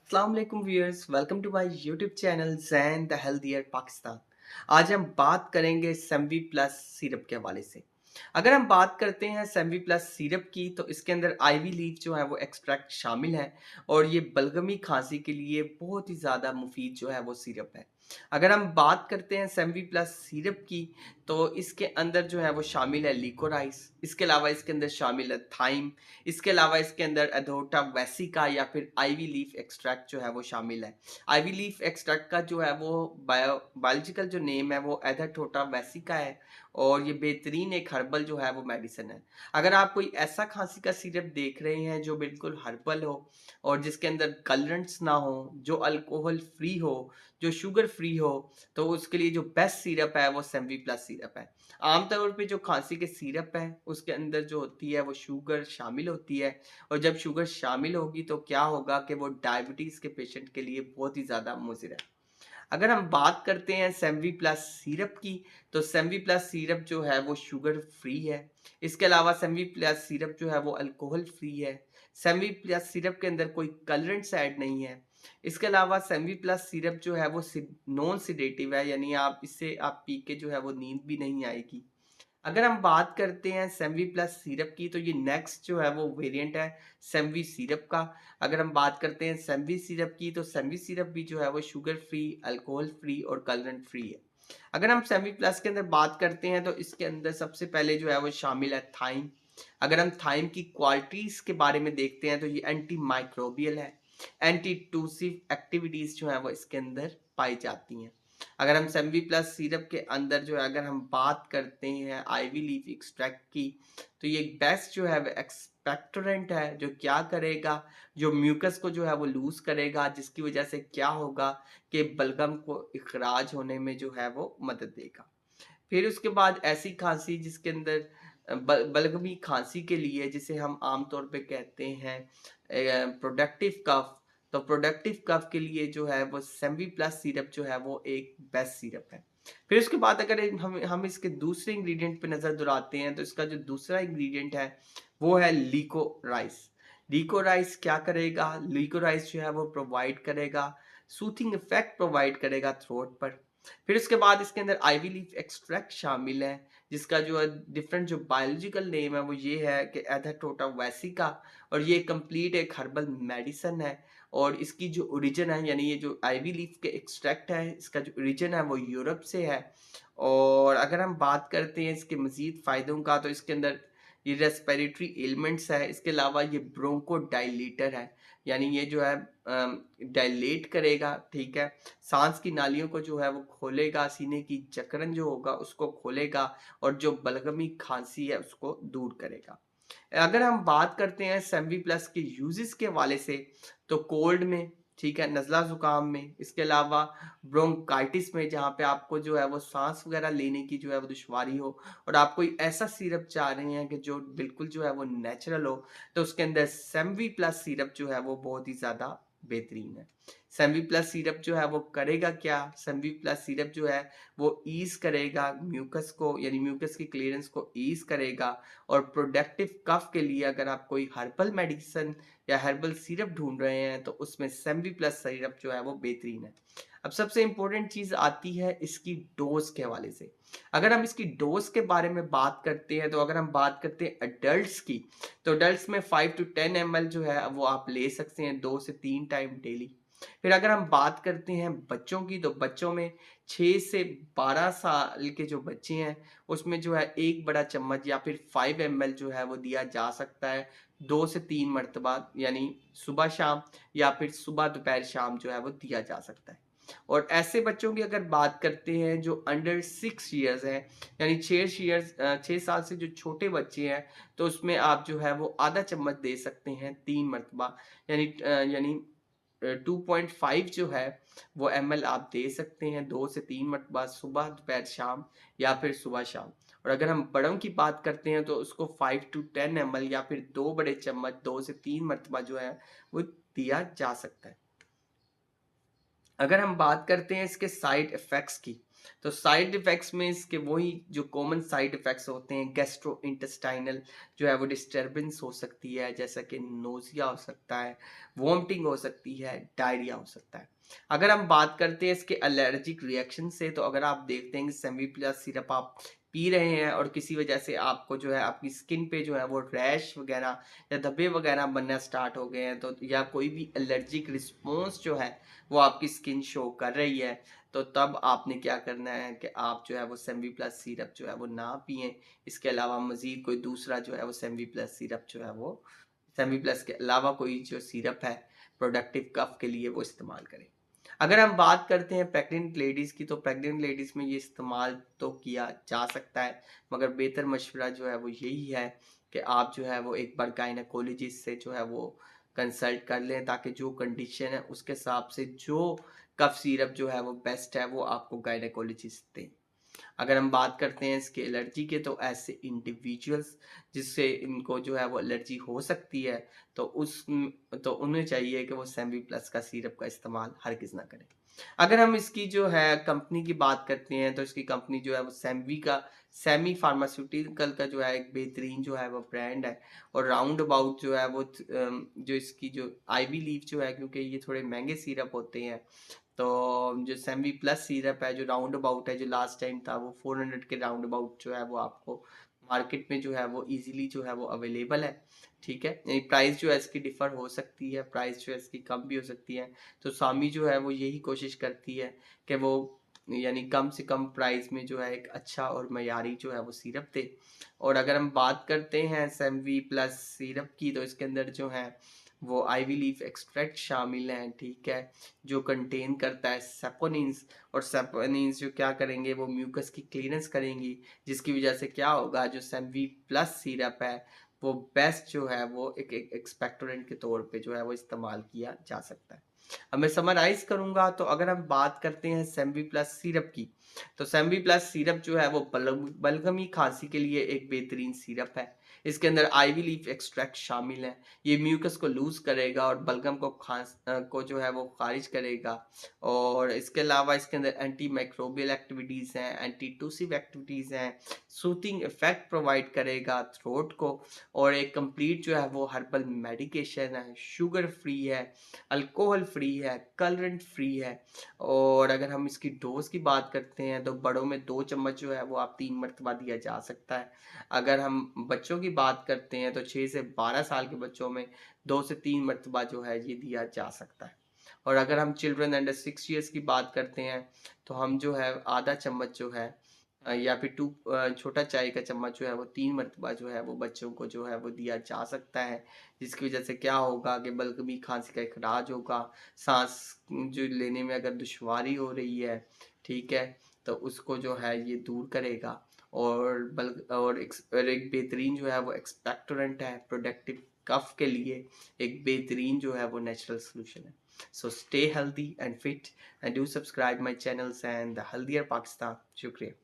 अस्सलाम वालेकुम viewers, welcome to my YouTube channel Zain the healthier Pakistan. आज हम बात करेंगे सेमवी प्लस सिरप के हवाले से। अगर हम बात करते हैं सेमवी प्लस सिरप की, तो इसके अंदर आईवी लीफ जो है वो एक्सट्रैक्ट शामिल है और ये बलगमी खांसी के लिए बहुत ही ज़्यादा मुफीद जो है वो सिरप है। अगर हम बात करते हैं सेमवी प्लस सिरप की, तो इसके अंदर जो है वो शामिल है लिकोराइस, इसके अलावा इसके अंदर शामिल है थाइम, इसके अलावा इसके अंदर एडोटा वेसिका या फिर आईवी लीफ एक्सट्रैक्ट जो है वो शामिल है। आईवी लीफ एक्सट्रैक्ट का जो है वो बायोलॉजिकल जो नेम है वो एडाटोटा वेसिका है और ये बेहतरीन एक हर्बल जो है वो मेडिसिन है। अगर आप कोई ऐसा खांसी का सिरप देख रहे हैं जो बिल्कुल हर्बल हो और जिसके अंदर कलरेंट्स ना हो, जो अल्कोहल फ्री हो, जो शुगर फ्री हो, तो उसके लिए जो बेस्ट सिरप है वो सेमवी प्लस सिरप है। आमतौर पे जो खांसी के सिरप है उसके अंदर जो होती है वो शुगर शामिल होती है और जब शुगर शामिल होगी तो क्या होगा कि वो डायबिटीज़ के पेशेंट के लिए बहुत ही ज़्यादा मुज़िर है। अगर हम बात करते हैं सेमवी प्लस सिरप की, तो सेमवी प्लस सिरप जो है वो शुगर फ्री है। इसके अलावा सेमवी प्लस सिरप जो है वो अल्कोहल फ्री है। सेमवी प्लस सिरप के अंदर कोई कलरेंट्स ऐड नहीं है। इसके अलावा सेमवी प्लस सिरप जो है वो नॉन सिडेटिव है, यानी आप इससे आप पी के जो है वो नींद भी नहीं आएगी। अगर हम बात करते हैं सेमवी प्लस सिरप की, तो ये नेक्स्ट जो है वो वेरिएंट है सेमवी सिरप का। अगर हम बात करते हैं सेमवी सिरप की, तो सेमवी सिरप भी जो है वो शुगर फ्री, अल्कोहल फ्री और कलरेंट फ्री है। अगर हम सेमवी प्लस के अंदर बात करते हैं, तो इसके अंदर सबसे पहले जो है वो शामिल है थाइम। अगर हम थाइम की क्वालिटीज के बारे में देखते हैं, तो ये एंटी माइक्रोबियल है। एंटी टूसिव एक्टिविटीज जो है वो इसके अंदर पाई जाती हैं। अगर हम सेमवी प्लस सिरप के अंदर जो है अगर हम बात करते हैं आईवी लीफ एक्सट्रैक्ट की, तो ये बेस्ट जो है वो एक्सपेक्टोरेंट है, जो क्या करेगा, जो म्यूकस को जो है वो लूज करेगा, जिसकी वजह से क्या होगा कि बलगम को इखराज होने में जो है वो मदद देगा। फिर उसके बाद ऐसी खांसी जिसके अंदर बलगमी खांसी के लिए जिसे हम आमतौर पे कहते हैं प्रोडक्टिव कफ, तो प्रोडक्टिव कफ के लिए जो है वो सेमवी प्लस सिरप जो है वो एक बेस्ट सिरप है। फिर उसके बाद अगर हम इसके दूसरे इंग्रेडिएंट पे नज़र दौड़ाते हैं, तो इसका जो दूसरा इंग्रेडिएंट है वो है लीको राइस। लीको राइस क्या करेगा, लीको राइस जो है वो प्रोवाइड करेगा, सूथिंग इफेक्ट प्रोवाइड करेगा थ्रोट पर। फिर उसके बाद इसके अंदर आईवी लीफ एक्सट्रैक्ट शामिल है, जिसका जो है डिफरेंट जो बायोलॉजिकल नेम है वो ये है कि एथाटोटा वेसिका, और ये कंप्लीट एक हर्बल मेडिसिन है। और इसकी जो ओरिजिन है, यानी ये जो आईवी लीफ के एक्सट्रैक्ट है, इसका जो ओरिजिन है वो यूरोप से है। और अगर हम बात करते हैं इसके मजीद फ़ायदों का, तो इसके अंदर ये रेस्पिरेटरी एलिमेंट्स है, इसके अलावा ये ब्रोंको डायलेटर है, यानी ये जो है डायलेट करेगा, ठीक है, सांस की नालियों को जो है वो खोलेगा, सीने की जकड़न जो होगा उसको खोलेगा और जो बलगमी खांसी है उसको दूर करेगा। अगर हम बात करते हैं सेमवी प्लस के यूजेस के हवाले से, तो कोल्ड में, ठीक है, नज़ला ज़ुकाम में, इसके अलावा ब्रोंकाइटिस में, जहाँ पे आपको जो है वो सांस वगैरह लेने की जो है वो दुश्वारी हो और आप कोई ऐसा सिरप चाह रहे हैं कि जो बिल्कुल जो है वो नेचुरल हो, तो उसके अंदर सेमवी प्लस सिरप जो है वो बहुत ही ज़्यादा बेहतरीन है। सेमवी प्लस सिरप जो है वो करेगा क्या, सेमवी प्लस सिरप जो है वो ईज करेगा म्यूकस को, यानी म्यूकस की क्लियरेंस को ईज करेगा। और प्रोडक्टिव कफ के लिए अगर आप कोई हर्बल मेडिसिन या हर्बल सिरप ढूंढ रहे हैं, तो उसमें सेमवी प्लस सिरप जो है वो बेहतरीन है। अब सबसे इंपॉर्टेंट चीज़ आती है इसकी डोज के हवाले से। अगर हम इसकी डोज के बारे में बात करते हैं, तो अगर हम बात करते हैं अडल्ट्स की, तो अडल्ट्स में 5 to 10 ml जो है वो आप ले सकते हैं 2 से 3 टाइम डेली। फिर अगर हम बात करते हैं बच्चों की, तो बच्चों में 6 से 12 साल के जो बच्चे हैं उसमें जो है 1 बड़ा चम्मच या फिर 5 ml जो है वो दिया जा सकता है 2 से 3 मरतबा, यानी सुबह शाम या फिर सुबह दोपहर शाम जो है वो दिया जा सकता है। और ऐसे बच्चों की अगर बात करते हैं जो अंडर 6 ईयर्स हैं, यानी 6 साल से जो छोटे बच्चे हैं, तो उसमें आप जो है वो आधा चम्मच दे सकते हैं 3 मरतबा, यानी 2.5 जो है वो ml आप दे सकते हैं 2 से 3 मरतबा, सुबह दोपहर शाम या फिर सुबह शाम। और अगर हम बड़ों की बात करते हैं, तो उसको 5 to 10 ml या फिर 2 बड़े चम्मच 2 से 3 मरतबा जो है वो दिया जा सकता है। अगर हम बात करते हैं इसके साइड इफ़ेक्ट्स की, तो साइड इफ़ेक्ट्स में इसके वही जो कॉमन साइड इफ़ेक्ट्स होते हैं, गैस्ट्रोइंटेस्टाइनल जो है वो डिस्टर्बेंस हो सकती है, जैसा कि नोज़िया हो सकता है, वॉमिटिंग हो सकती है, डायरिया हो सकता है। अगर हम बात करते हैं इसके एलर्जिक रिएक्शन से, तो अगर आप देखते हैं कि सेमी-प्लस सिरप आप पी रहे हैं और किसी वजह से आपको जो है आपकी स्किन पे जो है वो रैश वगैरह या धब्बे वगैरह बनना स्टार्ट हो गए हैं, तो या कोई भी एलर्जिक रिस्पॉन्स जो है वो आपकी स्किन शो कर रही है, तो तब आपने क्या करना है कि आप जो है वो सेमी प्लस सिरप जो है वो ना पिएँ। इसके अलावा मज़ीद कोई दूसरा जो है वो सेमी प्लस सिरप जो है वो सेमी प्लस के अलावा कोई जो सिरप है प्रोडक्टिव कफ के लिए वो इस्तेमाल करें। अगर हम बात करते हैं प्रेग्नेंट लेडीज़ की, तो प्रेग्नेंट लेडीज़ में ये इस्तेमाल तो किया जा सकता है, मगर बेहतर मशवरा जो है वो यही है कि आप जो है वो एक बार गायनेकोलॉजिस्ट से जो है वो कंसल्ट कर लें, ताकि जो कंडीशन है उसके हिसाब से जो कफ सिरप जो है वो बेस्ट है वो आपको गायनेकोलॉजिस्ट दें। अगर हम बात करते हैं इसके एलर्जी के, तो ऐसे इंडिविजुअल्स जिससे इनको जो है वो एलर्जी हो सकती है, तो उन्हें चाहिए कि वो सेमी प्लस का सिरप का इस्तेमाल हरगिज़ ना करें। अगर हम इसकी जो है कंपनी की बात करते हैं, तो इसकी कंपनी जो है वो सेमी फार्मास्यूटिकल का जो है एक बेहतरीन जो है वो ब्रांड है, और राउंड अबाउट जो है वो जो इसकी जो आईवी लीफ जो है, क्योंकि ये थोड़े महंगे सिरप होते हैं, तो जो सेमी प्लस सिरप है जो राउंड अबाउट है, जो लास्ट टाइम था वो 400 के राउंड अबाउट जो है वो आपको मार्केट में जो है वो इजीली जो है वो अवेलेबल है। ठीक है, यानी प्राइस जो है इसकी डिफर हो सकती है, प्राइस जो है इसकी कम भी हो सकती है। तो सामी जो है वो यही कोशिश करती है कि वो यानी कम से कम प्राइस में जो है एक अच्छा और मयारी जो है वो सिरप दे। और अगर हम बात करते हैं सेमी प्लस सिरप की, तो इसके अंदर जो है वो आईवी लीफ एक्सट्रैक्ट शामिल हैं, ठीक है, जो कंटेन करता है सेपोनिन्स, और सेपोनिन्स जो क्या करेंगे वो म्यूकस की क्लीनेंस करेंगी, जिसकी वजह से क्या होगा, जो सेमी प्लस सिरप है वो बेस्ट जो है वो एक एक्सपेक्टोरेंट के तौर पे जो है वो इस्तेमाल किया जा सकता है। अब मैं समराइज करूंगा, तो अगर हम बात करते हैं सेमी प्लस सिरप की, तो सेमी प्लस सिरप जो है वो बलगमी खांसी के लिए एक बेहतरीन सिरप है। इसके अंदर आईवी लीफ एक्सट्रैक्ट शामिल है। ये म्यूकस को लूज करेगा और बलगम को जो है वो खारिज करेगा। और इसके अलावा इसके अंदर एंटी माइक्रोबियल एक्टिविटीज हैं, एंटी टूसिव एक्टिविटीज हैं, सूथिंग इफेक्ट प्रोवाइड करेगा थ्रोट को, और एक कंप्लीट जो है वो हर्बल मेडिकेशन है, शुगर फ्री है, अल्कोहल फ्री है, कलरेंट फ्री है। और अगर हम इसकी डोज की बात करते हैं, तो बड़ों में 2 चम्मच जो है वो आप 3 मरतबा दिया जा सकता है। अगर हम बच्चों की बात करते हैं, तो 6 से 12 साल के बच्चों में 2 से 3 मरतबा जो है ये दिया जा सकता है। और अगर हम चिल्ड्रन अंडर 6 ईयर्स की बात करते हैं, तो हम जो है आधा चम्मच जो है या फिर छोटा चाय का चम्मच जो है वो 3 मरतबा जो है वो बच्चों को जो है वो दिया जा सकता है, जिसकी वजह से क्या होगा कि बलगमी खांसी का इखराज होगा, सांस जो लेने में अगर दुश्वारी हो रही है, ठीक है, तो उसको जो है ये दूर करेगा। और एक बेहतरीन जो है वो एक्सपेक्टोरेंट है प्रोडक्टिव कफ के लिए, एक बेहतरीन जो है वो नेचुरल सोल्यूशन है। So stay healthy and fit and do subscribe my channels and the healthier Pakistan. शुक्रिया।